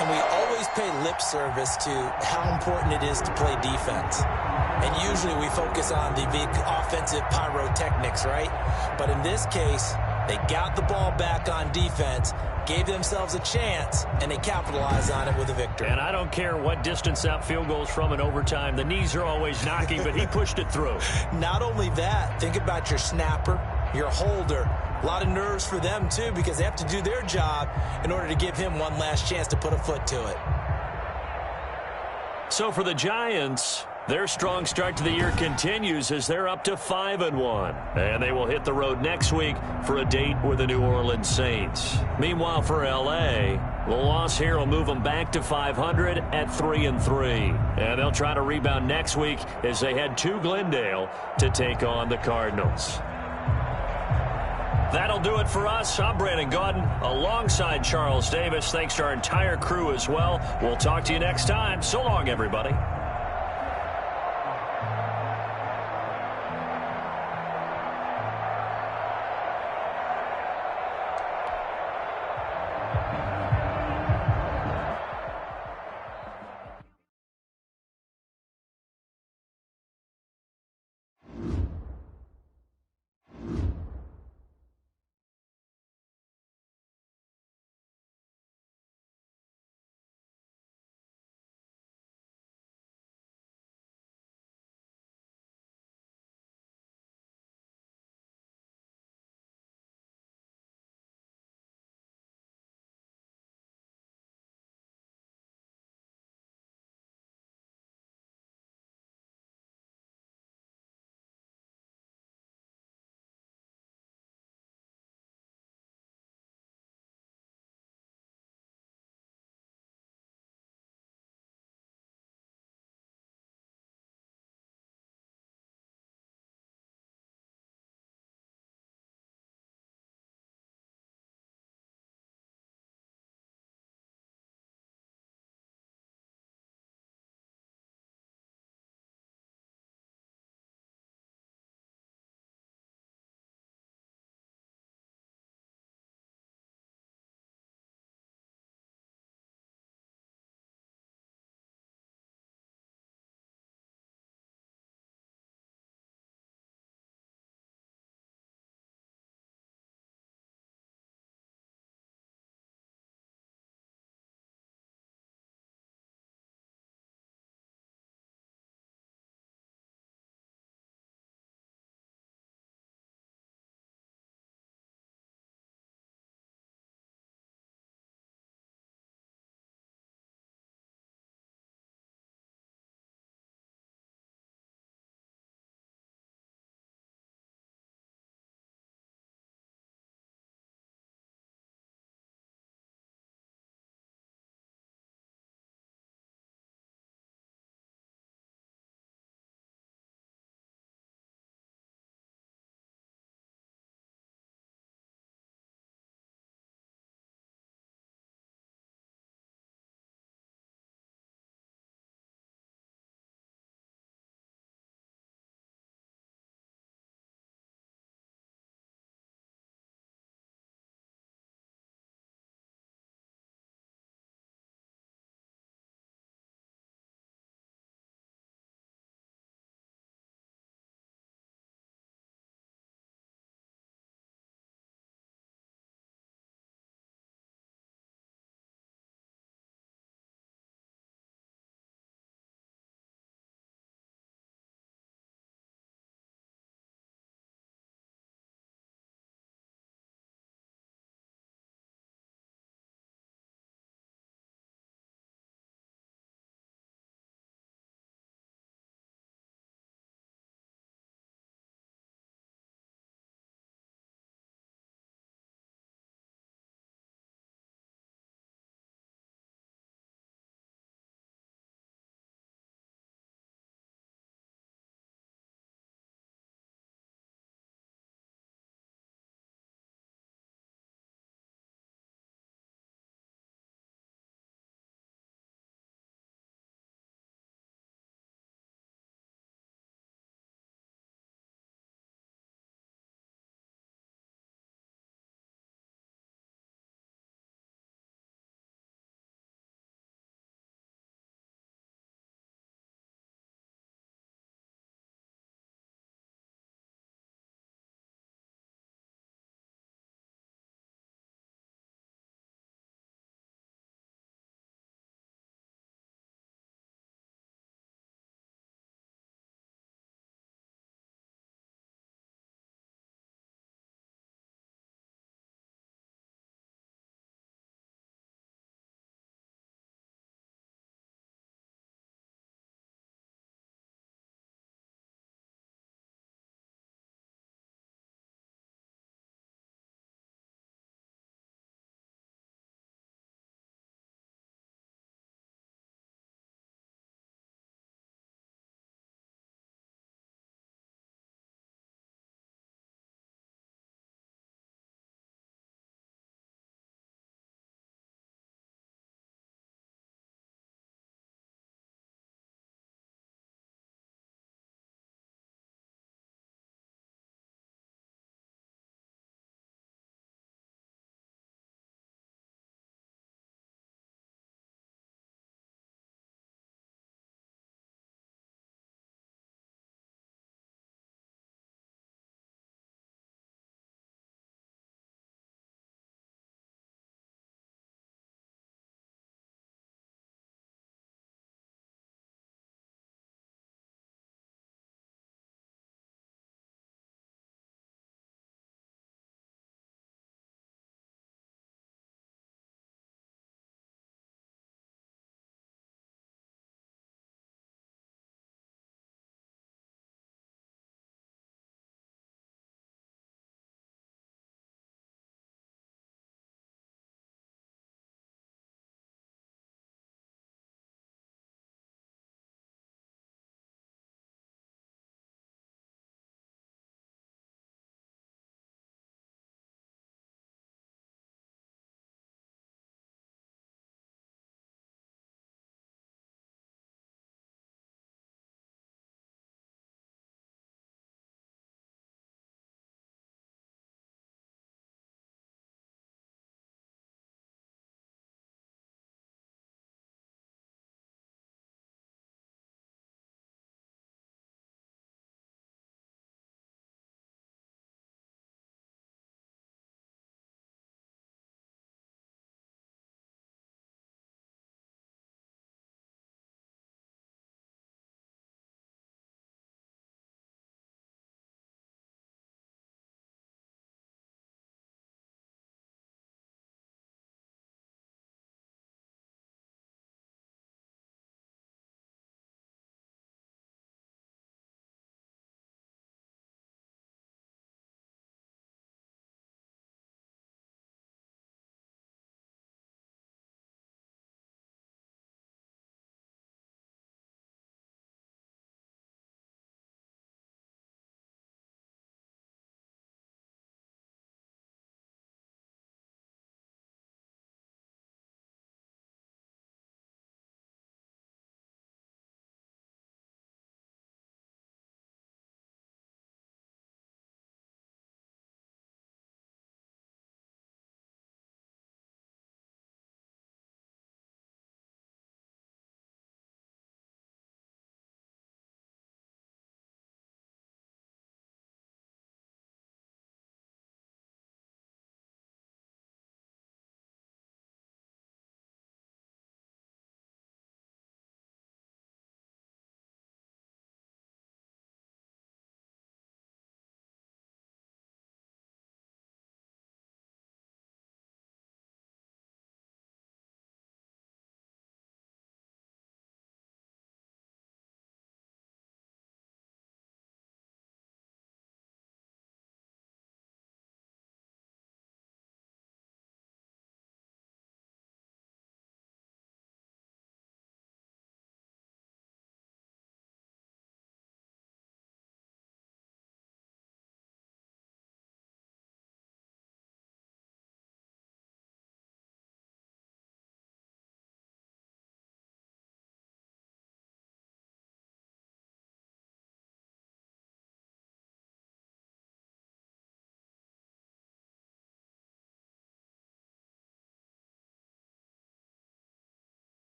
And we always pay lip service to how important it is to play defense. And usually we focus on the big offensive pyrotechnics, right? But in this case, they got the ball back on defense, gave themselves a chance, and they capitalized on it with a victory. And I don't care what distance that field goes from in overtime. The knees are always knocking, but he pushed it through. Not only that, think about your snapper, your holder. A lot of nerves for them, too, because they have to do their job in order to give him one last chance to put a foot to it. So for the Giants, their strong start to the year continues as they're up to 5-1. And they will hit the road next week for a date with the New Orleans Saints. Meanwhile, for L.A., the loss here will move them back to 500 at 3-3. And they'll try to rebound next week as they head to Glendale to take on the Cardinals. That'll do it for us. I'm Brandon Gaudin alongside Charles Davis. Thanks to our entire crew as well. We'll talk to you next time. So long, everybody.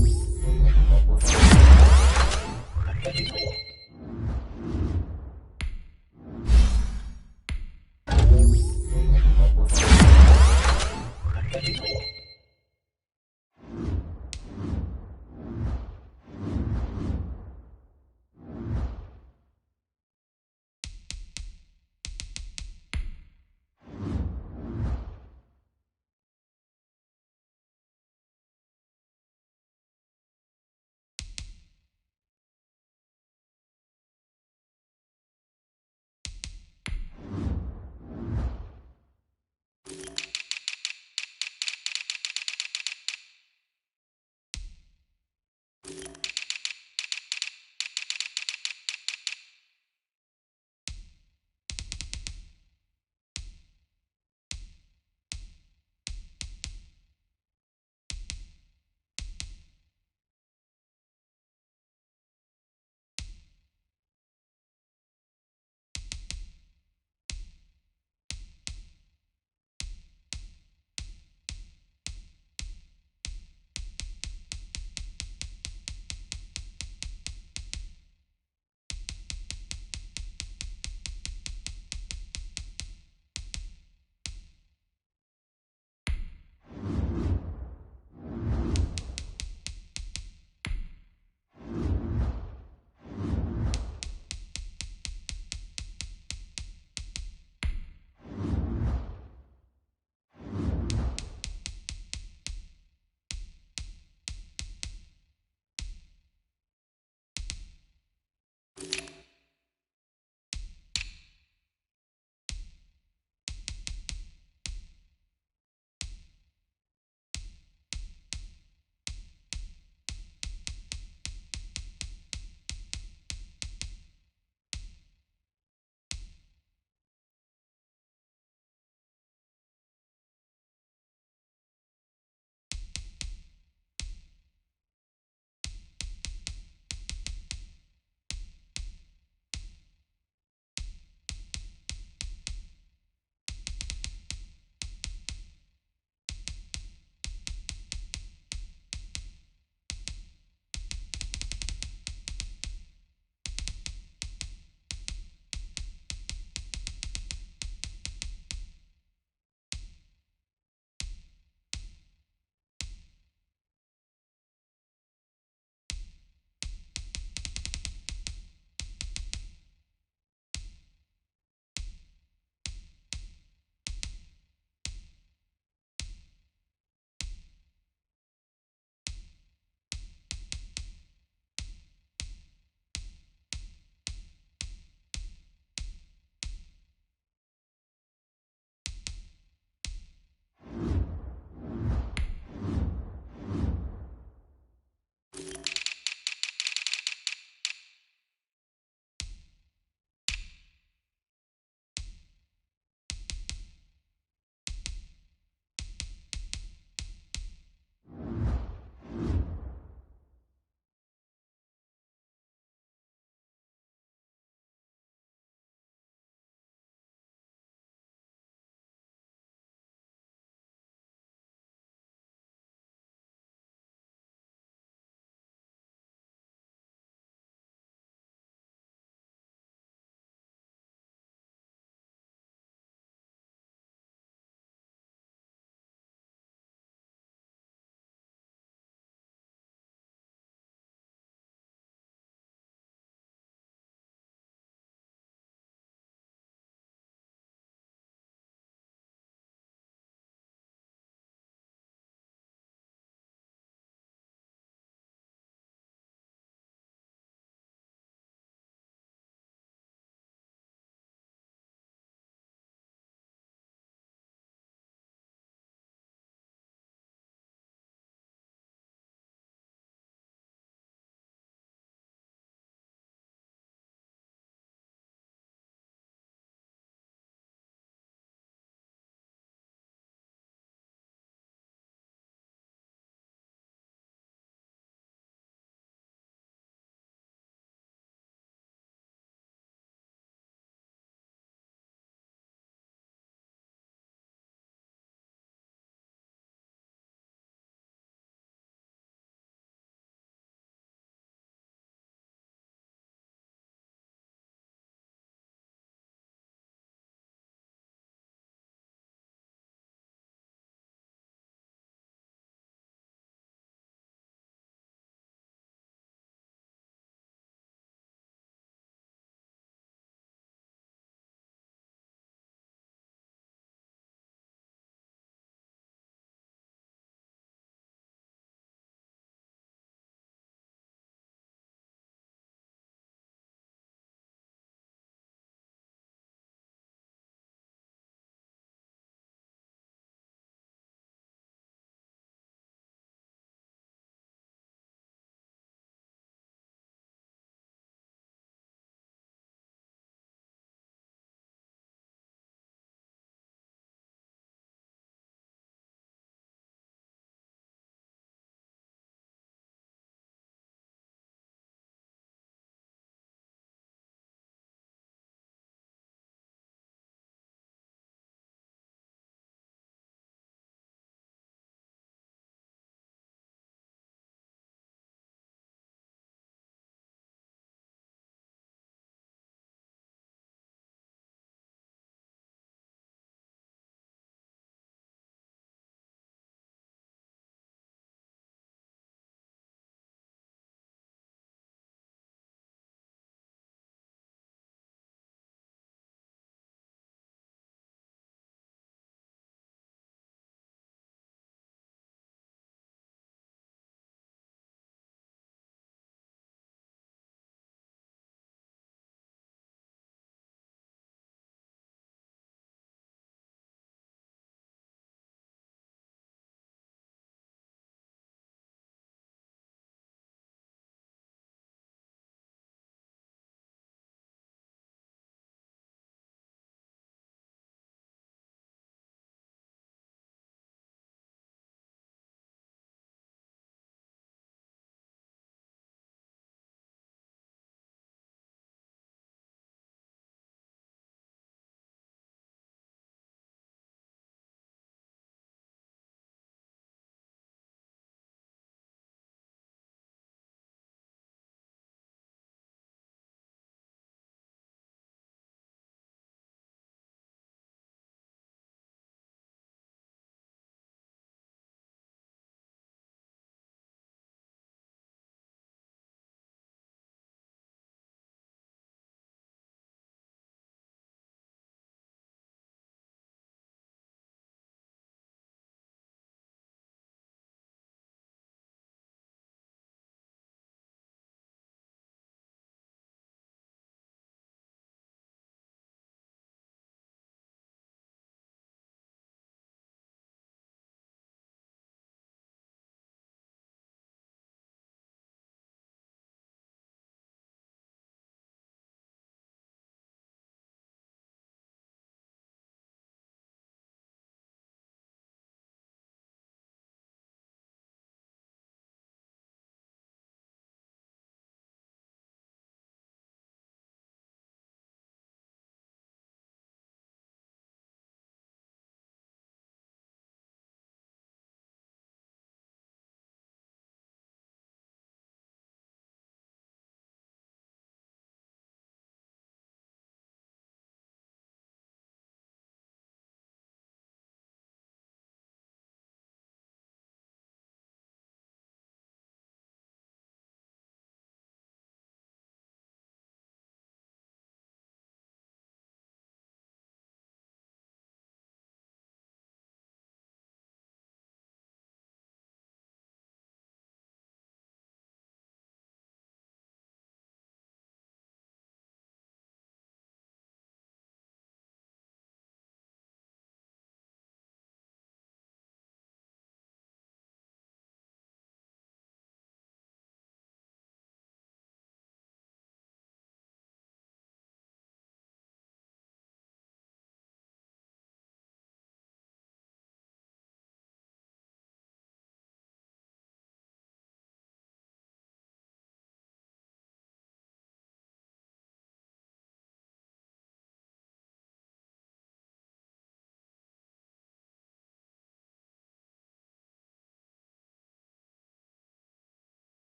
Boom.